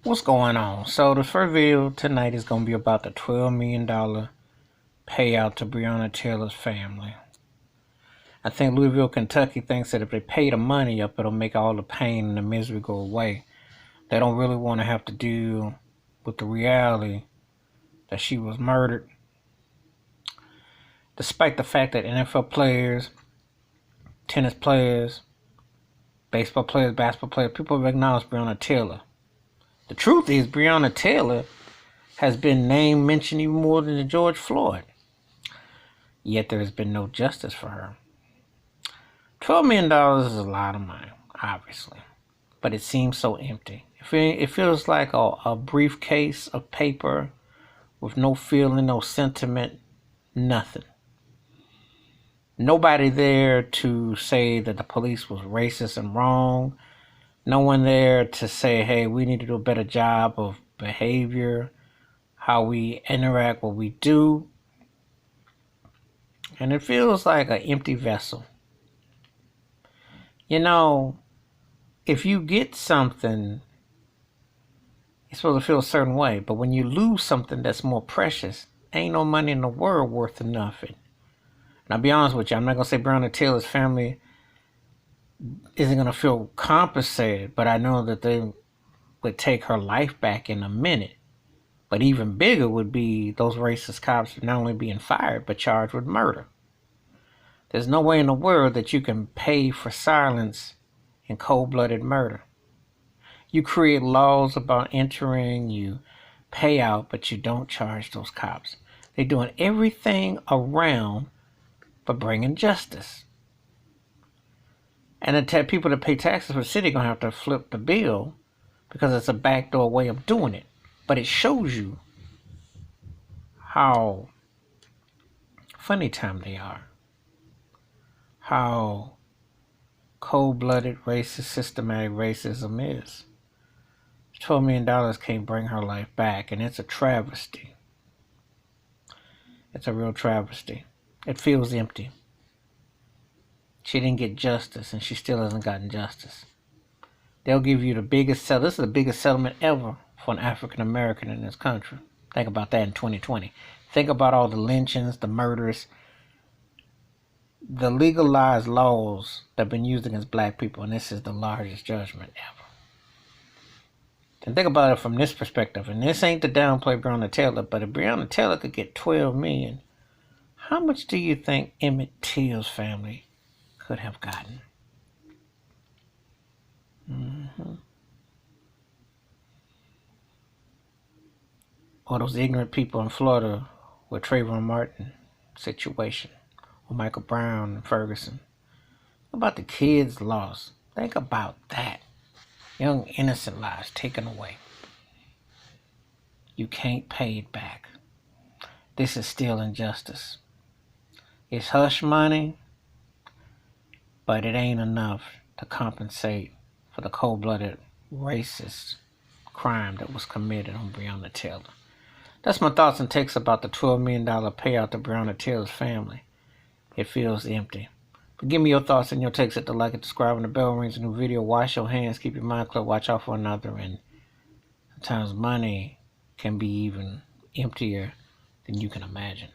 What's going on? So the first video tonight is gonna be about the $12 million payout to Breonna Taylor's family. I think Louisville, Kentucky thinks that if they pay the money up, it'll make all the pain and the misery go away. They don't really want to have to deal with the reality that she was murdered, despite the fact that NFL players, tennis players, baseball players, basketball players, people have acknowledged Breonna Taylor. The truth is, Breonna Taylor has been named, mentioned even more than George Floyd. Yet there has been no justice for her. $12 million is a lot of money, obviously, but it seems so empty. It feels like a briefcase of paper with no feeling, no sentiment, nothing. Nobody there to say that the police was racist and wrong. No one there to say, hey, we need to do a better job of behavior, how we interact, what we do. And it feels like an empty vessel. You know, if you get something, you're supposed to feel a certain way. But when you lose something that's more precious, ain't no money in the world worth enough. And I'll be honest with you, I'm not going to say Breonna Taylor's family isn't going to feel compensated, but I know that they would take her life back in a minute. But even bigger would be those racist cops not only being fired, but charged with murder. There's no way in the world that you can pay for silence in cold-blooded murder. You create laws about entering, you pay out, but you don't charge those cops. They're doing everything around but bringing justice. And the people that pay taxes for the city are going to have to flip the bill because it's a backdoor way of doing it. But it shows you how funny time they are. How cold-blooded, racist, systematic racism is. $12 million can't bring her life back, and it's a travesty. It's a real travesty. It feels empty. She didn't get justice, and she still hasn't gotten justice. They'll give you the biggest settlement. This is the biggest settlement ever for an African American in this country. Think about that in 2020. Think about all the lynchings, the murders, the legalized laws that have been used against black people, and this is the largest judgment ever. And think about it from this perspective, and this ain't to downplay Breonna Taylor, but if Breonna Taylor could get $12 million, how much do you think Emmett Till's family could have gotten? Or those ignorant people in Florida with Trayvon Martin situation, or Michael Brown and Ferguson. About the kids lost. Think about that. Young innocent lives taken away. You can't pay it back. This is still injustice. It's hush money, but it ain't enough to compensate for the cold-blooded racist crime that was committed on Breonna Taylor. That's my thoughts and takes about the $12 million payout to Breonna Taylor's family. It feels empty. But give me your thoughts and your takes at the like and subscribe when the bell rings. A new video. Wash your hands. Keep your mind clear. Watch out for another. And sometimes money can be even emptier than you can imagine.